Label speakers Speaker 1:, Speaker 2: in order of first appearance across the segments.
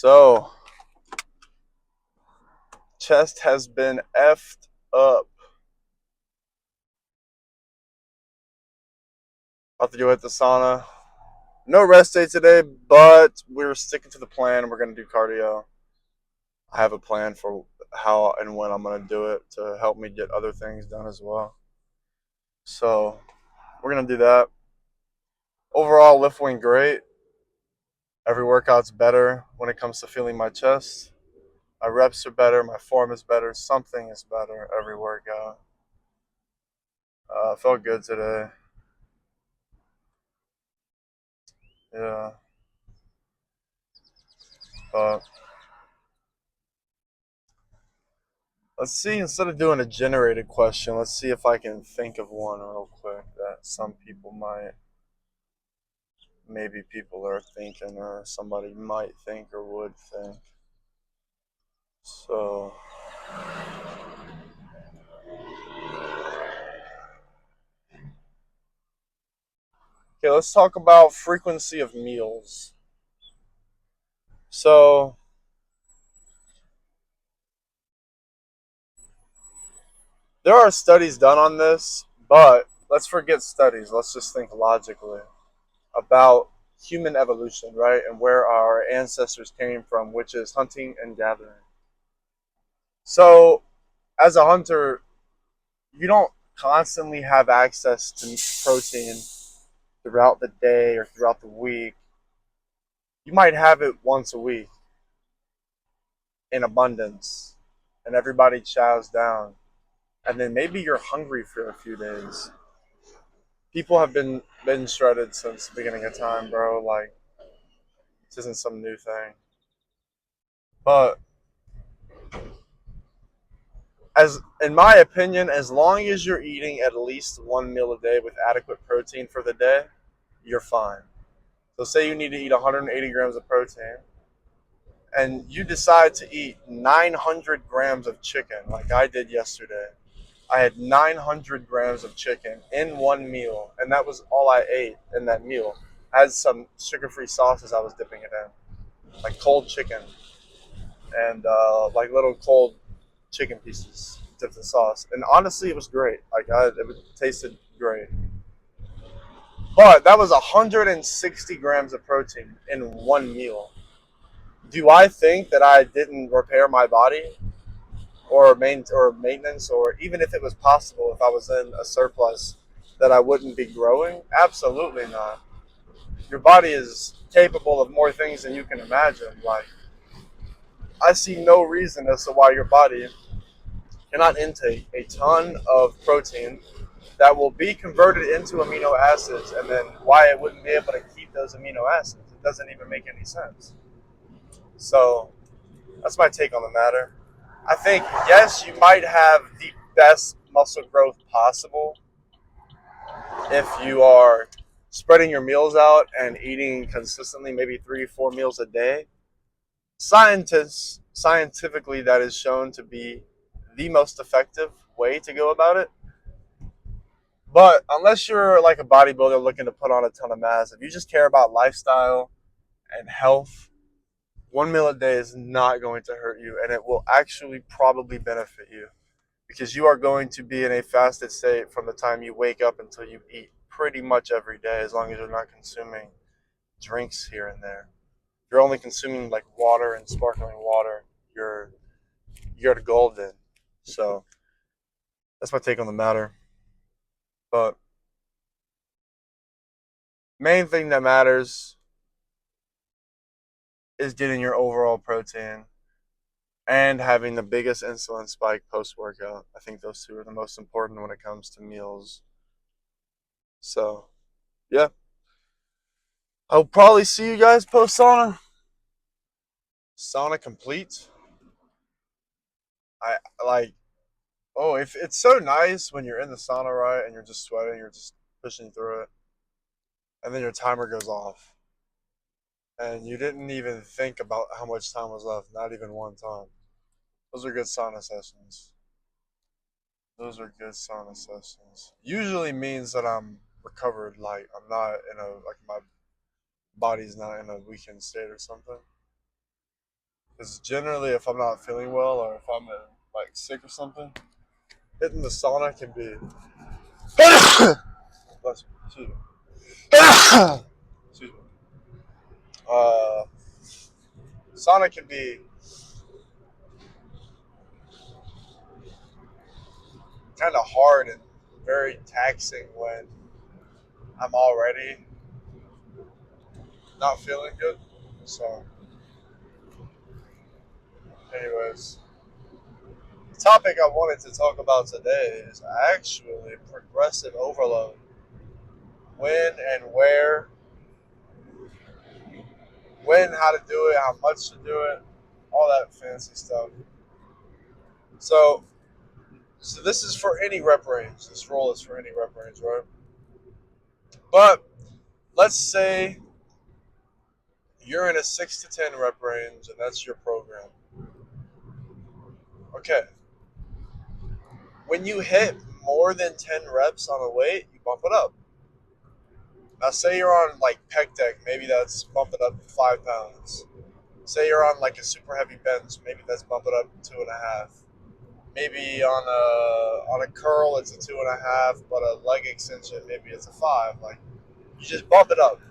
Speaker 1: So, chest has been effed up. About to go hit the sauna. No rest day today, but we're sticking to the plan. We're going to do cardio. I have a plan for how and when I'm going to do it to help me get other things done as well. So, we're going to do that. Overall, lift went great. Every workout's better when it comes to feeling my chest. My reps are better. My form is better. Something is better every workout. Felt good today. Yeah. But let's see, instead of doing a generated question, let's see if I can think of one real quick that some people might, maybe people are thinking, or somebody might think or would think. So, okay, let's talk about frequency of meals. So, there are studies done on this, but let's forget studies. Let's just think logically about human evolution, right? And where our ancestors came from, which is hunting and gathering. So, as a hunter, you don't constantly have access to protein throughout the day or throughout the week. You might have it once a week in abundance, and everybody chows down. And then maybe you're hungry for a few days. People have been shredded since the beginning of time, bro. Like, this isn't some new thing. But as in my opinion, as long as you're eating at least one meal a day with adequate protein for the day, you're fine. So say you need to eat 180 grams of protein, and you decide to eat 900 grams of chicken, like I did yesterday. I had 900 grams of chicken in one meal, and that was all I ate in that meal. I had some sugar-free sauces I was dipping it in, like cold chicken and like little cold chicken pieces dipped in sauce. And honestly, it was great. It tasted great. But that was 160 grams of protein in one meal. Do I think that I didn't repair my body or maintenance, or even if it was possible, if I was in a surplus, that I wouldn't be growing? Absolutely not. Your body is capable of more things than you can imagine. Like, I see no reason as to why your body cannot intake a ton of protein that will be converted into amino acids, and then why it wouldn't be able to keep those amino acids. It doesn't even make any sense. So that's my take on the matter. I think, yes, you might have the best muscle growth possible if you are spreading your meals out and eating consistently, maybe 3 or 4 meals a day. Scientifically, that is shown to be the most effective way to go about it. But unless you're like a bodybuilder looking to put on a ton of mass, if you just care about lifestyle and health, one meal a day is not going to hurt you, and it will actually probably benefit you, because you are going to be in a fasted state from the time you wake up until you eat pretty much every day, as long as you're not consuming drinks here and there. If you're only consuming like water and sparkling water, you're golden. So that's my take on the matter. But Main thing that matters is getting your overall protein and having the biggest insulin spike post workout. I think those two are the most important when it comes to meals. So, yeah, I'll probably see you guys post sauna. Sauna complete. I like. Oh, if it's so nice when you're in the sauna, right, and you're just sweating, you're just pushing through it, and then your timer goes off, and you didn't even think about how much time was left. Not even one time. Those are good sauna sessions. Those are good sauna sessions. Usually means that I'm recovered. Like I'm not in a like my body's not in a weakened state or something. Because generally, if I'm not feeling well or if I'm like sick or something, hitting the sauna can be. Excuse me. Excuse me. Uh, sauna can be kind of hard and very taxing when I'm already not feeling good. So, anyways, the topic I wanted to talk about today is actually progressive overload. When and where, when, how to do it, how much to do it, all that fancy stuff. So, so this is for any rep range. This roll is for any rep range, right? But let's say you're in a 6 to 10 rep range, and that's your program. Okay, when you hit more than 10 reps on a weight, you bump it up. Now, say you're on like pec deck, maybe that's bump it up 5 pounds. Say you're on like a super heavy bench, maybe that's bump it up 2.5. Maybe on a curl it's a 2.5, but a leg extension maybe it's a 5. Like you just bump it up,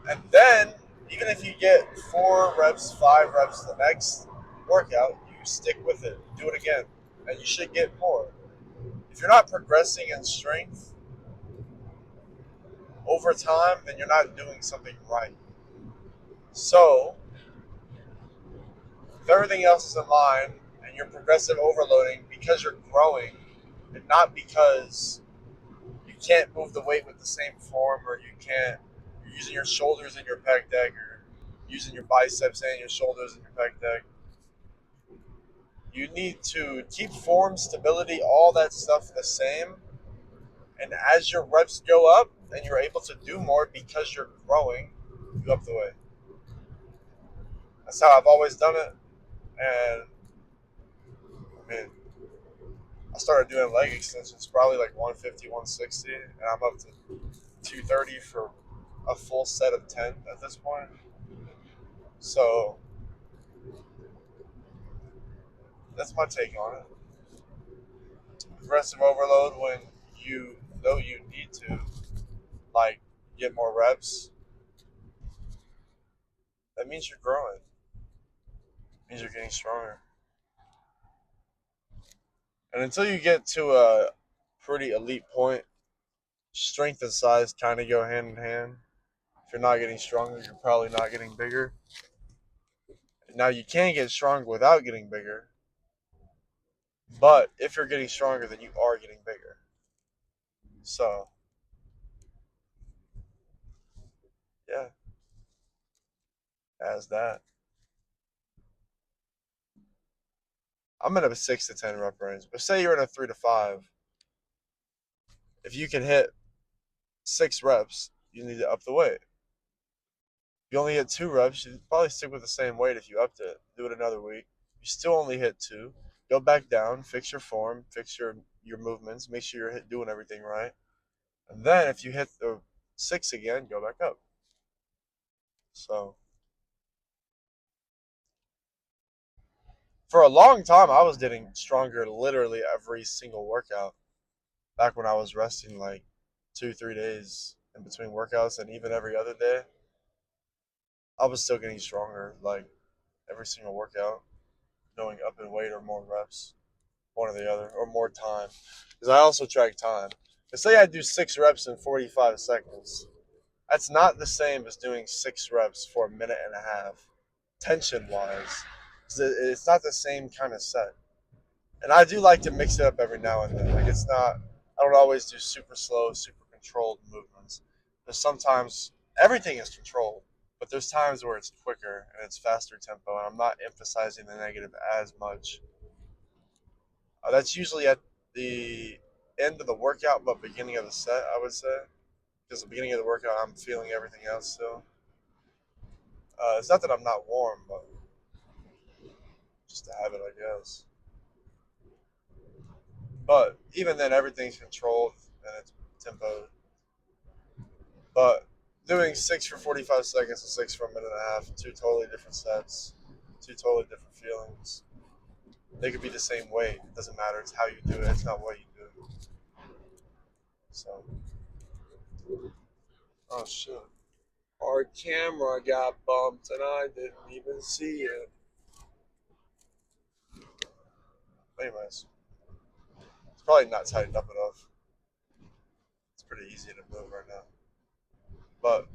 Speaker 1: and then even if you get 4 reps, 5 reps the next workout, you stick with it, do it again, and you should get more. If you're not progressing in strength over time, then you're not doing something right. So if everything else is in line and you're progressive overloading because you're growing and not because you can't move the weight with the same form, or you're using your shoulders in your pec deck, or using your biceps and your shoulders in your pec deck, you need to keep form, stability, all that stuff the same. And as your reps go up and you're able to do more because you're growing, you up the weight. That's how I've always done it. And I mean, I started doing leg extensions probably like 150, 160, and I'm up to 230 for a full set of 10 at this point. So that's my take on it. Progressive overload when you know you need to, like, get more reps, that means you're growing. It means you're getting stronger. And until you get to a pretty elite point, strength and size kind of go hand in hand. If you're not getting stronger, you're probably not getting bigger. Now you can get stronger without getting bigger, but if you're getting stronger, then you are getting bigger. So yeah, as that. I'm in a 6 to 10 rep range, but say you're in a 3 to 5. If you can hit 6 reps, you need to up the weight. If you only hit 2 reps, you'd probably stick with the same weight if you upped it. Do it another week. You still only hit 2. Go back down, fix your form, fix your movements, make sure you're doing everything right. And then if you hit the 6 again, go back up. So for a long time, I was getting stronger literally every single workout. Back when I was resting like 2, 3 days in between workouts, and even every other day, I was still getting stronger. Like every single workout, going up in weight or more reps, one or the other, or more time. Because I also track time. Let's say I do 6 reps in 45 seconds. That's not the same as doing 6 reps for a minute and a half, tension wise. It's not the same kind of set. And I do like to mix it up every now and then. Like it's not, I don't always do super slow, super controlled movements. There's sometimes everything is controlled, but there's times where it's quicker and it's faster tempo, and I'm not emphasizing the negative as much. That's usually at the end of the workout, but beginning of the set, I would say. Because the beginning of the workout, I'm feeling everything else still. It's not that I'm not warm, but just a habit, I guess. But even then, everything's controlled and it's tempo. But doing 6 for 45 seconds and 6 for a minute and a half, two totally different sets, two totally different feelings. They could be the same weight. It doesn't matter. It's how you do it. It's not what you do. So, oh shit. Our camera got bumped and I didn't even see it. Anyways, it's probably not tightened up enough. It's pretty easy to move right now. But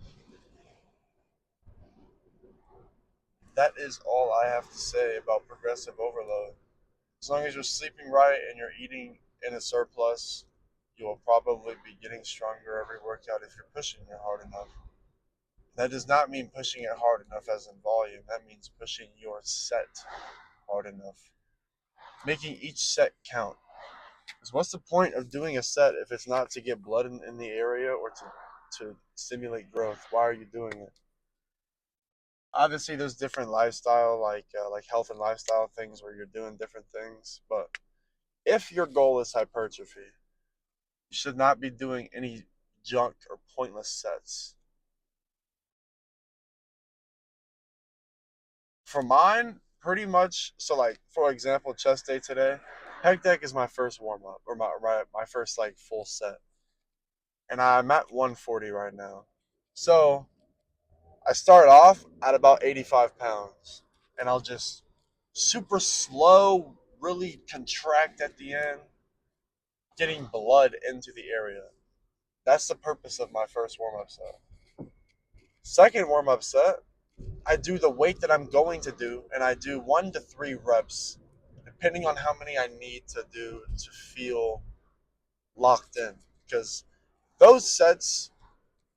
Speaker 1: that is all I have to say about progressive overload. As long as you're sleeping right and you're eating in a surplus, you will probably be getting stronger every workout if you're pushing it hard enough. That does not mean pushing it hard enough as in volume. That means pushing your set hard enough. Making each set count. Because what's the point of doing a set if it's not to get blood in the area or to stimulate growth? Why are you doing it? Obviously, there's different lifestyle, like health and lifestyle things where you're doing different things. But if your goal is hypertrophy, you should not be doing any junk or pointless sets. For mine, pretty much. So, like for example, chest day today, pec deck is my first warm up or my first like full set, and I'm at 140 right now. So I start off at about 85 pounds, and I'll just super slow, really contract at the end, getting blood into the area. That's the purpose of my first warm up set. Second warm up set, I do the weight that I'm going to do, and I do 1 to 3 reps, depending on how many I need to do to feel locked in. Because those sets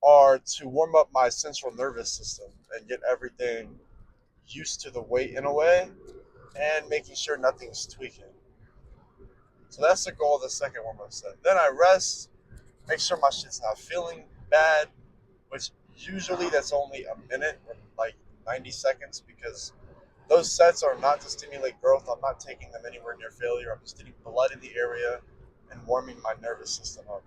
Speaker 1: are to warm up my central nervous system and get everything used to the weight in a way, and making sure nothing's tweaking. So that's the goal of the second warm up set. Then I rest, make sure my shit's not feeling bad, which usually that's only a minute or like 90 seconds because those sets are not to stimulate growth. I'm not taking them anywhere near failure. I'm just getting blood in the area and warming my nervous system up.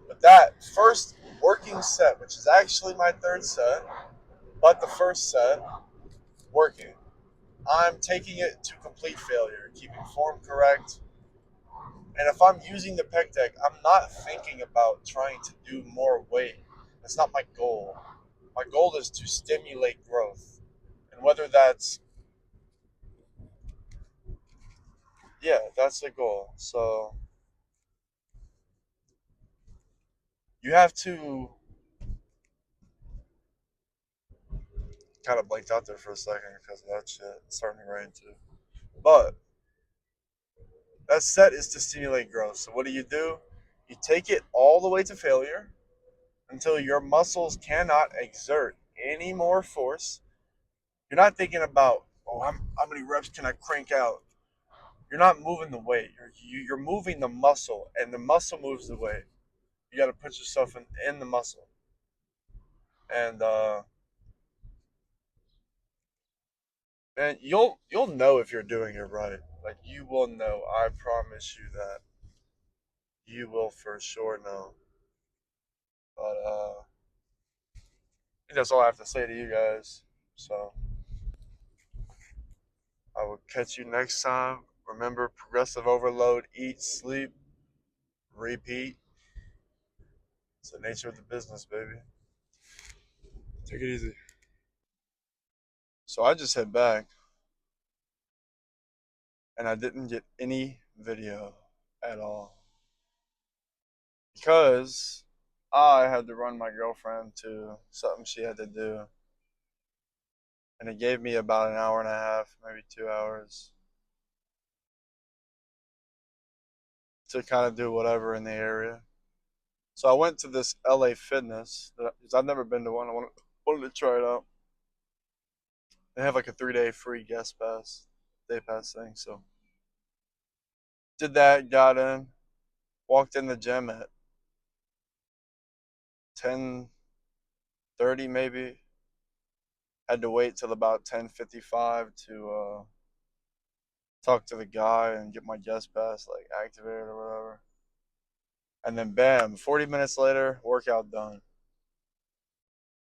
Speaker 1: But that first working set, which is actually my third set, but the first set, working, I'm taking it to complete failure, keeping form correct. And if I'm using the pec deck, I'm not thinking about trying to do more weight. That's not my goal. My goal is to stimulate growth. And whether that's, yeah, that's the goal. So you have to kind of blanked out there for a second because of that shit. It's starting to rain too. But that set is to stimulate growth. So what do? You take it all the way to failure until your muscles cannot exert any more force. You're not thinking about, oh, how many reps can I crank out? You're not moving the weight. You're moving the muscle, and the muscle moves the weight. You got to put yourself in the muscle, and and you'll know if you're doing it right. Like you will know. I promise you that you will for sure know. But I think that's all I have to say to you guys. So I will catch you next time. Remember, progressive overload, eat, sleep, repeat. It's the nature of the business, baby. Take it easy. So I just head back and I didn't get any video at all because I had to run my girlfriend to something she had to do, and it gave me about an hour and a half, maybe 2 hours, to kind of do whatever in the area. So I went to this LA Fitness because I've never been to one. Wanted to try it out. They have like a 3 day free guest pass, day pass thing. So did that, got in, walked in the gym at 10:30 maybe. Had to wait till about 10:55 to talk to the guy and get my guest pass like activated or whatever. And then bam, 40 minutes later, workout done.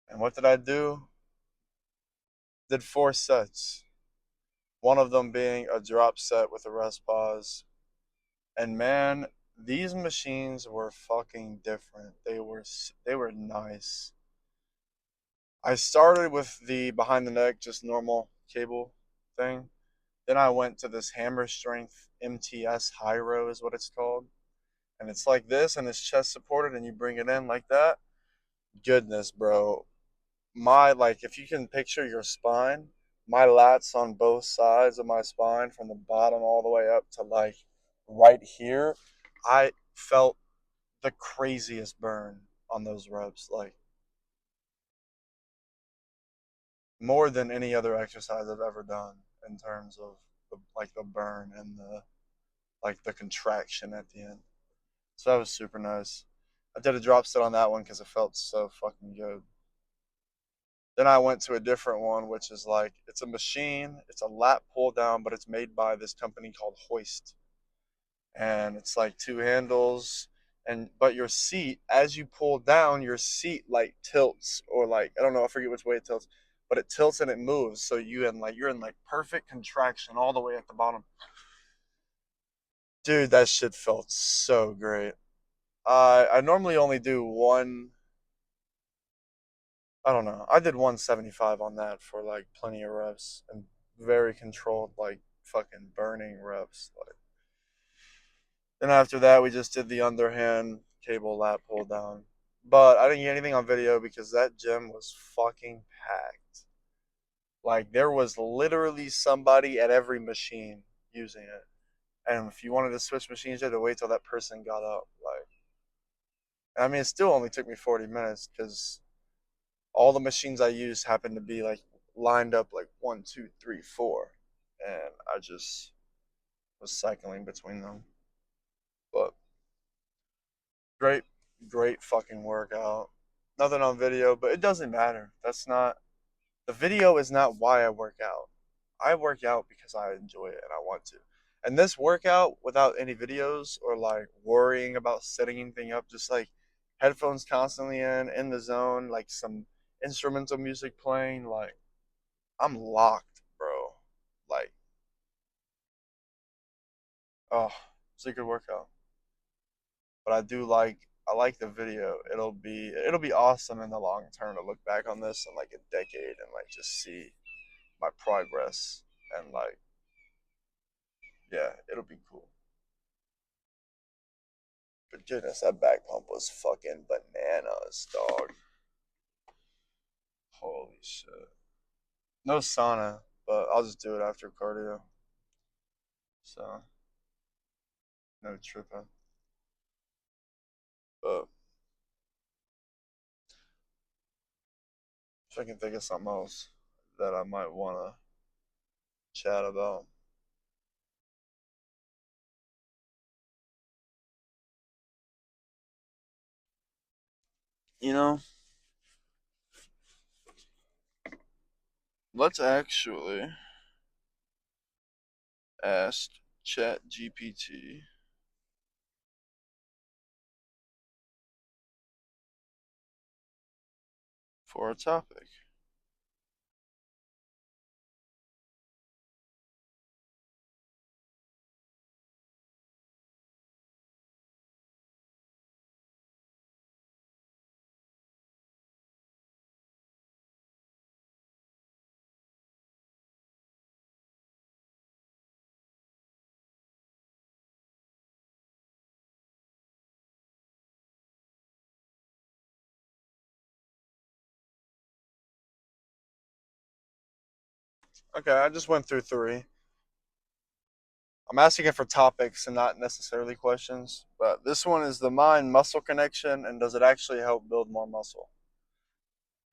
Speaker 1: And what did I do? Did 4 sets. One of them being a drop set with a rest pause. And man, these machines were fucking different. They were nice. I started with the behind the neck, just normal cable thing. Then I went to this hammer strength MTS high row is what it's called. And it's like this and it's chest supported and you bring it in like that. Goodness, bro. My like if you can picture your spine, my lats on both sides of my spine from the bottom all the way up to like right here, I felt the craziest burn on those reps, like more than any other exercise I've ever done in terms of the burn and the contraction at the end. So that was super nice. I did a drop set on that one because it felt so fucking good. Then I went to a different one, which is like it's a machine, it's a lat pull down, but it's made by this company called Hoist, and it's like two handles, and but your seat as you pull down, your seat like tilts or like I don't know, I forget which way it tilts, but it tilts and it moves, so you're in like perfect contraction all the way at the bottom. Dude, that shit felt so great. I normally only do one. I don't know. I did 175 on that for like plenty of reps and very controlled, like fucking burning reps. Like, then after that, we just did the underhand cable lat pull down. But I didn't get anything on video because that gym was fucking packed. Like there was literally somebody at every machine using it. And if you wanted to switch machines, you had to wait till that person got up. Like, I mean, it still only took me 40 minutes because all the machines I used happened to be like lined up like one, two, three, four, and I just was cycling between them. But great, great fucking workout. Nothing on video, but it doesn't matter. That's not the video is not why I work out. I work out because I enjoy it and I want to. And this workout without any videos or like worrying about setting anything up, just like headphones constantly in the zone, like some instrumental music playing, like I'm locked, bro. Like, oh, it's a good workout. But I like the video. It'll be awesome in the long term to look back on this in like a decade and like just see my progress and like yeah, it'll be cool. But goodness, that back pump was fucking bananas, dog. Holy shit. No sauna, but I'll just do it after cardio. So no tripping. But if I can think of something else that I might wanna chat about. You know, let's actually ask Chat GPT for a topic. Okay, I just went through three. I'm asking it for topics and not necessarily questions. But this one is the mind muscle connection, and does it actually help build more muscle?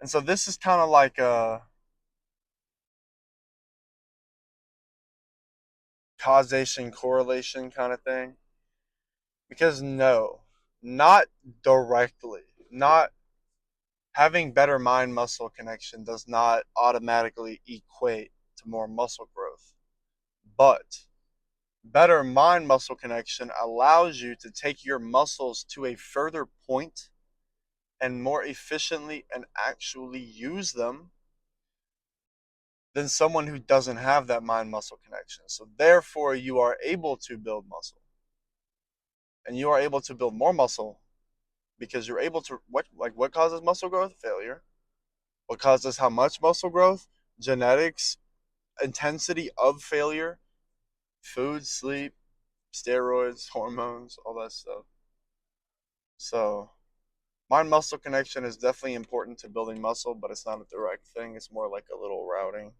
Speaker 1: And so this is kind of like a causation correlation kind of thing. Because no, not directly. Not having better mind muscle connection does not automatically equate to more muscle growth. But better mind muscle connection allows you to take your muscles to a further point and more efficiently and actually use them than someone who doesn't have that mind muscle connection. So therefore you are able to build muscle. And you are able to build more muscle because you're able to what causes muscle growth? Failure. What causes how much muscle growth? Genetics, intensity of failure, food, sleep, steroids, hormones, all that stuff. So mind muscle connection is definitely important to building muscle, but it's not a direct thing. It's more like a little routing.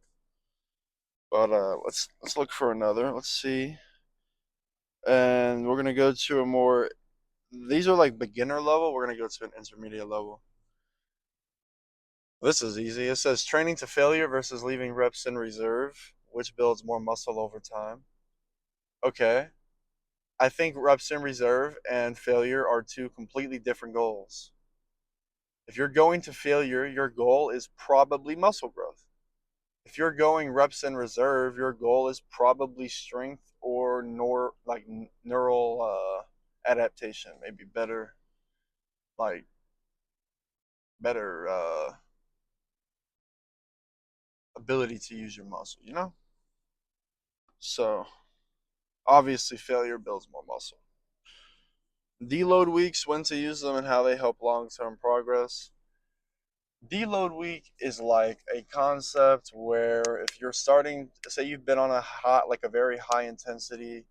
Speaker 1: But let's look for another. Let's see. And we're gonna go to a more. These are like beginner level. We're gonna go to an intermediate level. This is easy. It says training to failure versus leaving reps in reserve, which builds more muscle over time. Okay. I think reps in reserve and failure are two completely different goals. If you're going to failure, your goal is probably muscle growth. If you're going reps in reserve, your goal is probably strength or neural adaptation, maybe like better ability to use your muscle, you know? So obviously failure builds more muscle. Deload weeks, when to use them and how they help long-term progress. Deload week is like a concept where if you're starting, say you've been on like a very high intensity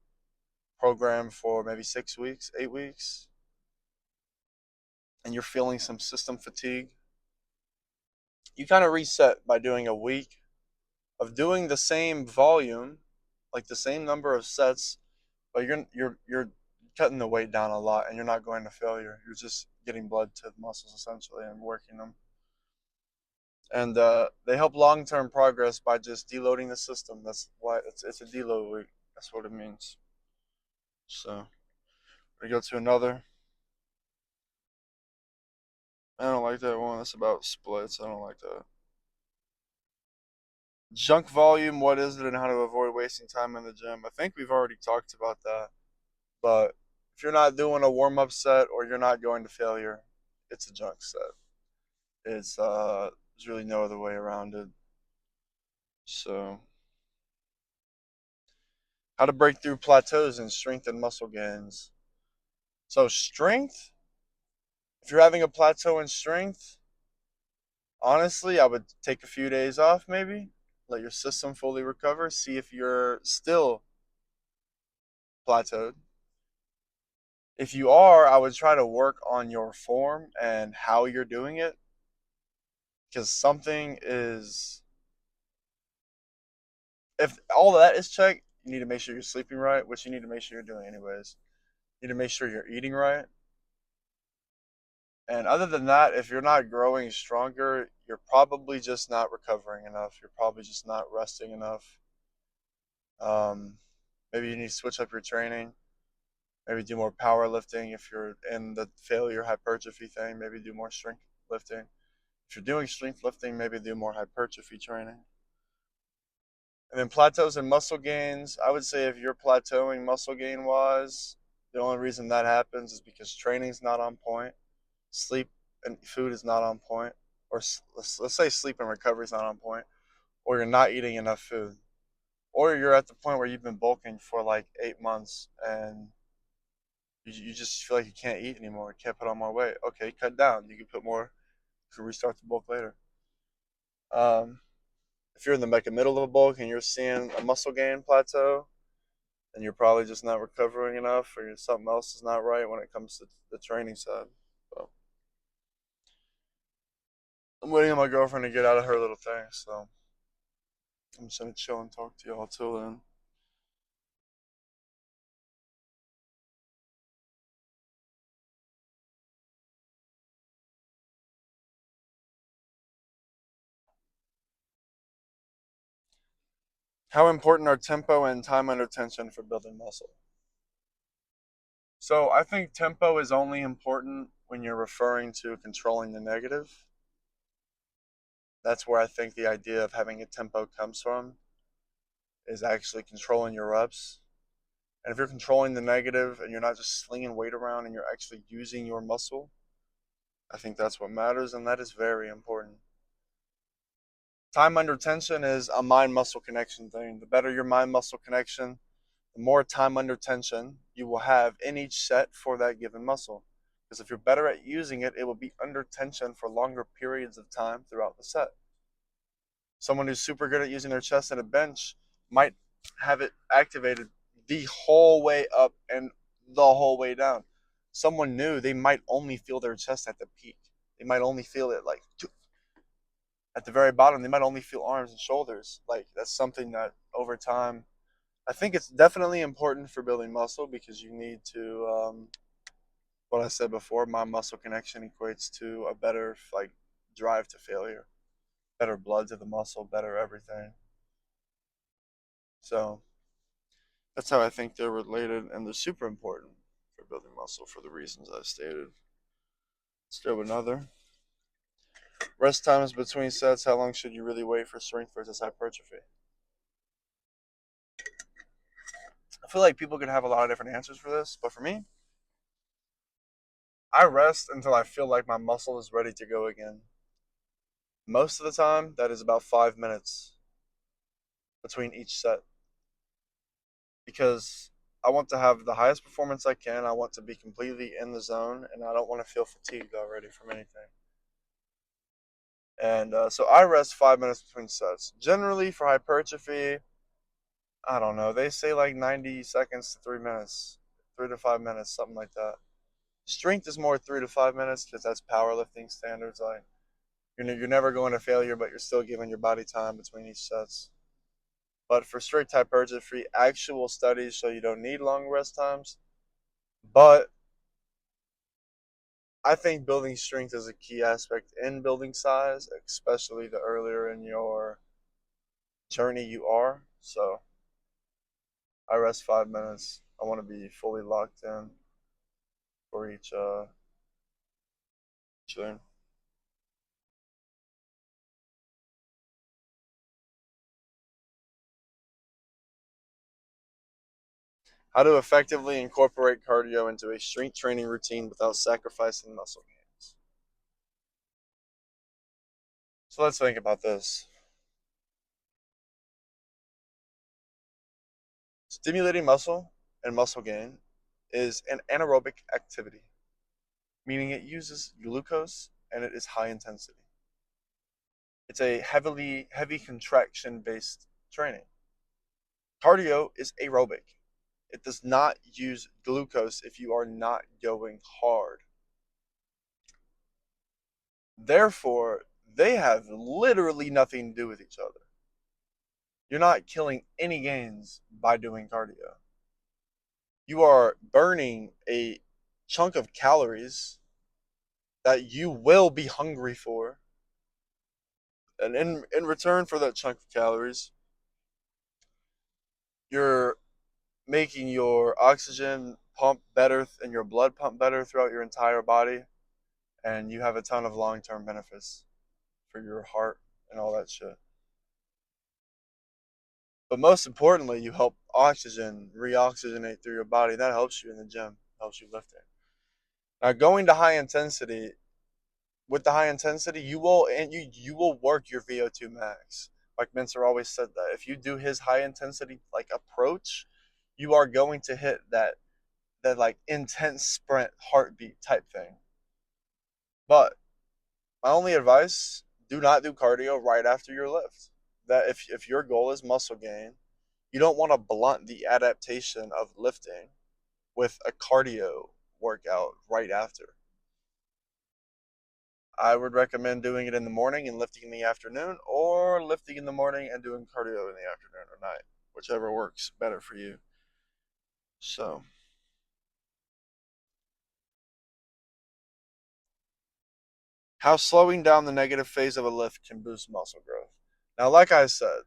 Speaker 1: program for maybe 6 weeks, 8 weeks, and you're feeling some system fatigue, you kind of reset by doing a week of doing the same volume, like the same number of sets, but you're cutting the weight down a lot, and you're not going to failure. You're just getting blood to the muscles essentially and working them. And they help long term progress by just deloading the system. That's why it's a deload week. That's what it means. So we go to another. I don't like that one. It's about splits. I don't like that. Junk volume. What is it, and how to avoid wasting time in the gym? I think we've already talked about that. But if you're not doing a warm up set or you're not going to failure, it's a junk set. There's really no other way around it. So how to break through plateaus and strengthen muscle gains. So strength, if you're having a plateau in strength, honestly, I would take a few days off maybe, let your system fully recover, see if you're still plateaued. If you are, I would try to work on your form and how you're doing it because something is, if all of that is checked, you need to make sure you're sleeping right, which you need to make sure you're doing anyways. You need to make sure you're eating right. And other than that, if you're not growing stronger, you're probably just not recovering enough. You're probably just not resting enough. Um, Maybe you need to switch up your training. Maybe do more powerlifting if you're in the failure hypertrophy thing. Maybe do more strength lifting. If you're doing strength lifting, maybe do more hypertrophy training. And then plateaus and muscle gains. I would say if you're plateauing muscle gain wise, the only reason that happens is because training's not on point, sleep and food is not on point, or let's say sleep and recovery is not on point, or you're not eating enough food, or you're at the point where you've been bulking for like 8 months and you just feel like you can't eat anymore, can't put on more weight. Okay, cut down. You can put more. You can restart the bulk later. Um, if you're in the middle of a bulk and you're seeing a muscle gain plateau, then you're probably just not recovering enough, or something else is not right when it comes to the training side. So I'm waiting on my girlfriend to get out of her little thing, so I'm just gonna chill and talk to y'all till then. How important are tempo and time under tension for building muscle? So I think tempo is only important when you're referring to controlling the negative. That's where I think the idea of having a tempo comes from, is actually controlling your reps. And if you're controlling the negative and you're not just slinging weight around and you're actually using your muscle, I think that's what matters, and that is very important. Time under tension is a mind muscle connection thing. The better your mind muscle connection, the more time under tension you will have in each set for that given muscle. Because if you're better at using it, it will be under tension for longer periods of time throughout the set. Someone who's super good at using their chest at a bench might have it activated the whole way up and the whole way down. Someone new, they might only feel their chest at the peak. They might only feel it like at the very bottom. They might only feel arms and shoulders. Like that's something that over time, I think it's definitely important for building muscle because you need to. What I said before, my muscle connection equates to a better like drive to failure, better blood to the muscle, better everything. So that's how I think they're related, and they're super important for building muscle for the reasons I've stated. Let's do another. Rest times between sets. How long should you really wait for strength versus hypertrophy? I feel like people could have a lot of different answers for this, but for me, I rest until I feel like my muscle is ready to go again. Most of the time, that is about 5 minutes between each set because I want to have the highest performance I can. I want to be completely in the zone, and I don't want to feel fatigued already from anything. And so I rest 5 minutes between sets. Generally, for hypertrophy, I don't know. They say like 90 seconds to 3 minutes, 3 to 5 minutes, something like that. Strength is more 3 to 5 minutes because that's powerlifting standards. Like you're never going to failure, but you're still giving your body time between each sets. But for strict hypertrophy, actual studies show you don't need long rest times. But I think building strength is a key aspect in building size, especially the earlier in your journey you are. So I rest 5 minutes. I want to be fully locked in for each turn. How to effectively incorporate cardio into a strength training routine without sacrificing muscle gains. So let's think about this. Stimulating muscle and muscle gain is an anaerobic activity, meaning it uses glucose and it is high intensity. It's a heavy contraction based training. Cardio is aerobic. It does not use glucose if you are not going hard. Therefore, they have literally nothing to do with each other. You're not killing any gains by doing cardio. You are burning a chunk of calories that you will be hungry for. And in return for that chunk of calories, you're making your oxygen pump better and your blood pump better throughout your entire body. And you have a ton of long term benefits for your heart and all that shit. But most importantly, you help oxygen reoxygenate through your body. That helps you in the gym, helps you lifting. Now, going to high intensity, with the high intensity, you will work your VO2 max. Like Mincer always said that if you do his high intensity like approach, you are going to hit that like intense sprint heartbeat type thing. But my only advice: do not do cardio right after your lift. That if your goal is muscle gain, you don't want to blunt the adaptation of lifting with a cardio workout right after. I would recommend doing it in the morning and lifting in the afternoon, or lifting in the morning and doing cardio in the afternoon or night, whichever works better for you. So, how slowing down the negative phase of a lift can boost muscle growth. Now, like I said,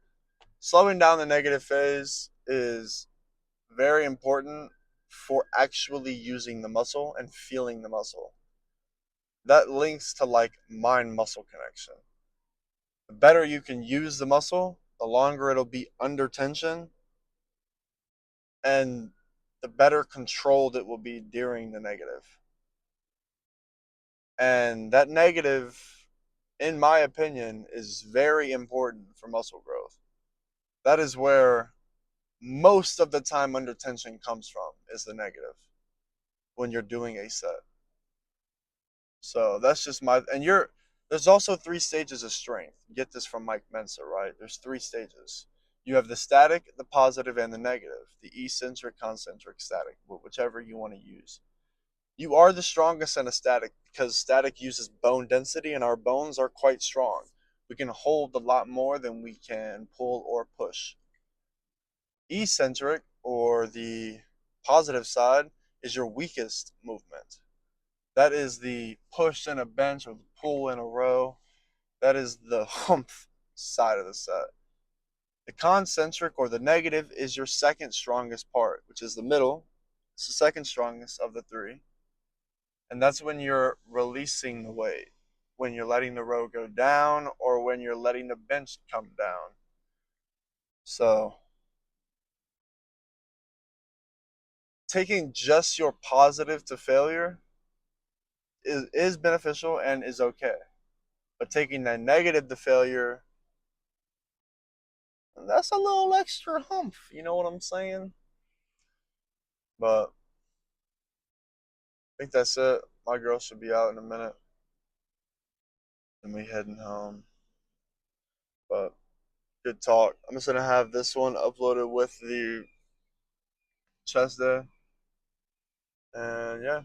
Speaker 1: slowing down the negative phase is very important for actually using the muscle and feeling the muscle. That links to like mind muscle connection. The better you can use the muscle, the longer it'll be under tension, and the better controlled it will be during the negative. And that negative, in my opinion, is very important for muscle growth. That is where most of the time under tension comes from, is the negative when you're doing a set. So that's just my, and you're, there's also three stages of strength. You get this from Mike Mensa, right? There's three stages. You have the static, the positive, and the negative. The eccentric, concentric, static, whichever you want to use. You are the strongest in a static because static uses bone density, and our bones are quite strong. We can hold a lot more than we can pull or push. Eccentric, or the positive side, is your weakest movement. That is the push in a bench or the pull in a row. That is the humph side of the set. The concentric, or the negative, is your second strongest part, which is the middle. It's the second strongest of the three. And that's when you're releasing the weight, when you're letting the row go down, or when you're letting the bench come down. So, taking just your positive to failure is beneficial and is okay. But taking that negative to failure, that's a little extra humph. You know what I'm saying? But I think that's it. My girl should be out in a minute, and we heading home. But good talk. I'm just gonna have this one uploaded with the chest day, and yeah,